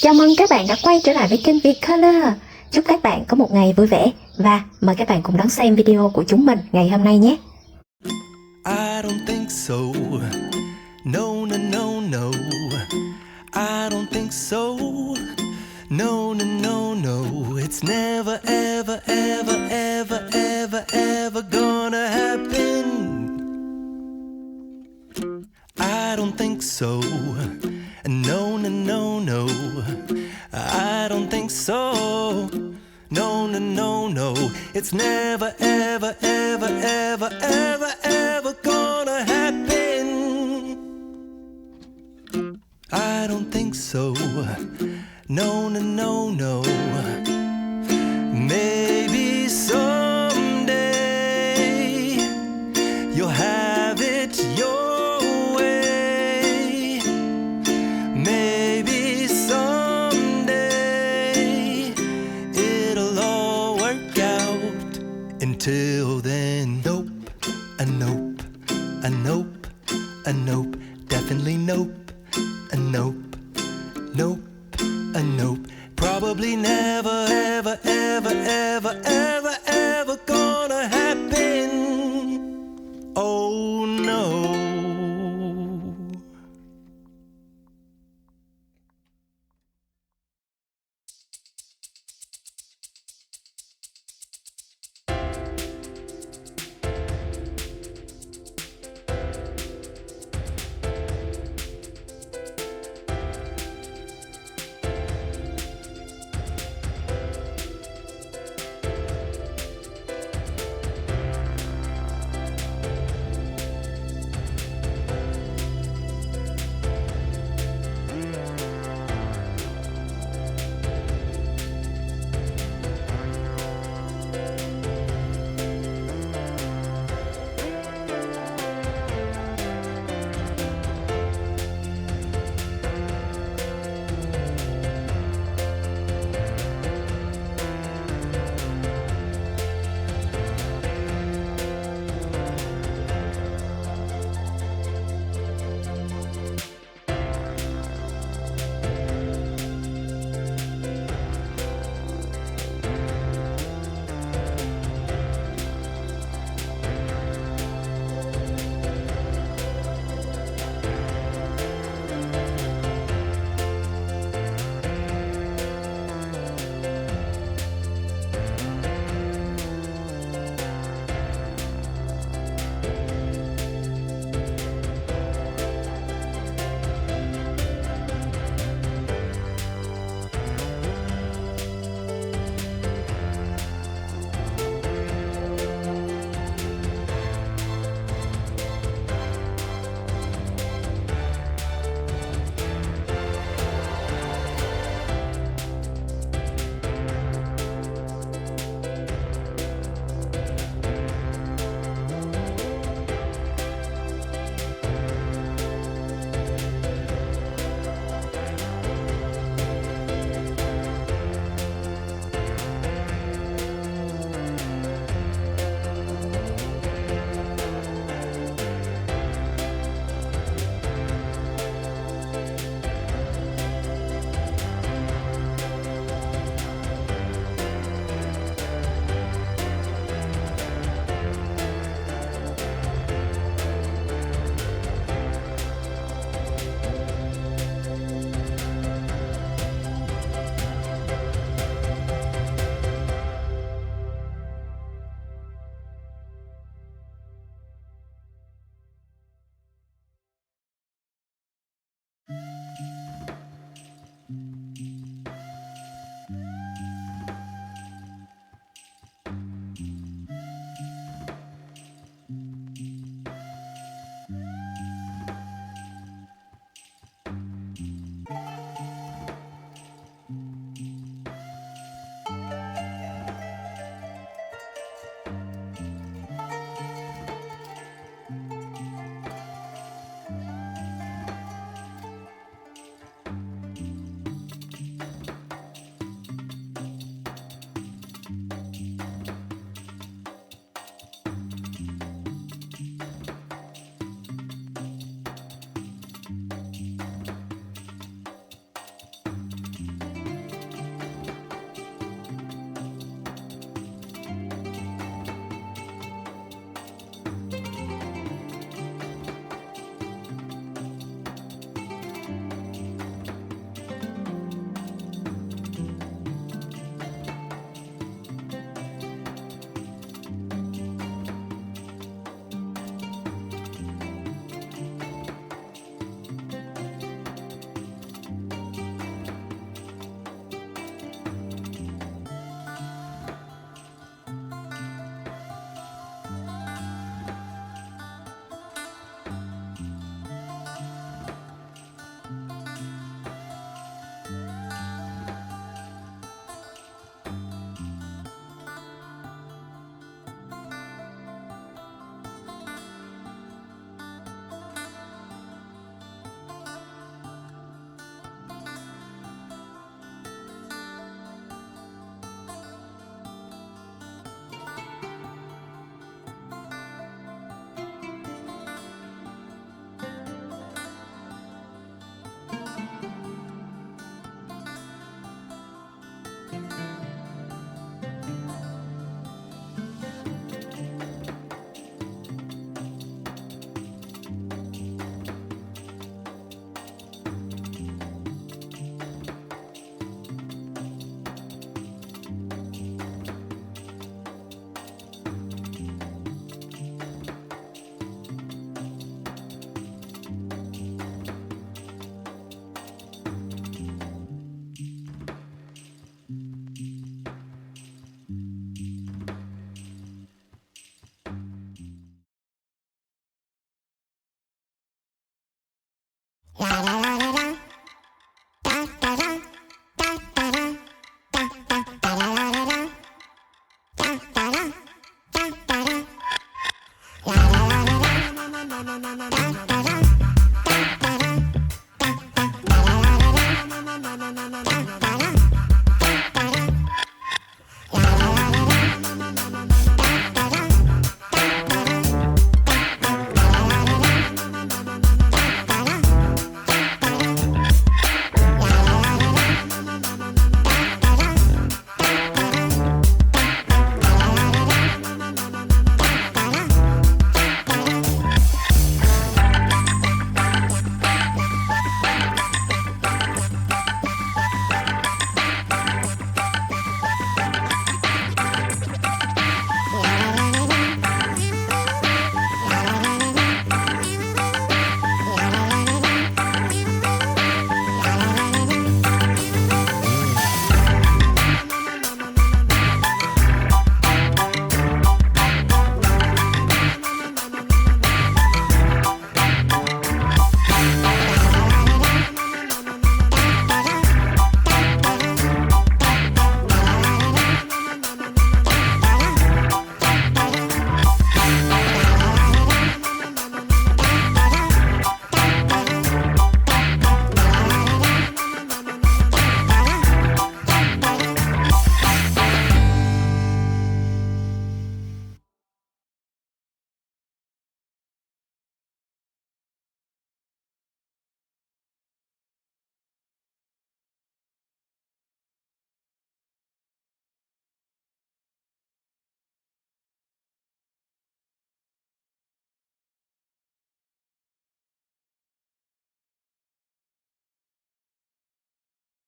Chào mừng các bạn đã quay trở lại với kênh VColour. Chúc các bạn có một ngày vui vẻ và mời các bạn cùng đón xem video của chúng mình ngày hôm nay nhé. I don't think so. No, no, no, no. I don't think so. No, no, no, no. It's never, ever, ever, ever, ever, ever gonna happen. I don't think so. No, no, no, no. I don't think so. No, no, no, no. It's never, ever, ever, ever, ever, ever gonna happen. I don't think so. No, no, no, no. Maybe someday you'll have it your way. Maybe someday it'll all work out. Until then, nope, a nope, a nope, a nope, definitely nope, a nope, nope, a nope. Probably never, ever, ever, ever, ever,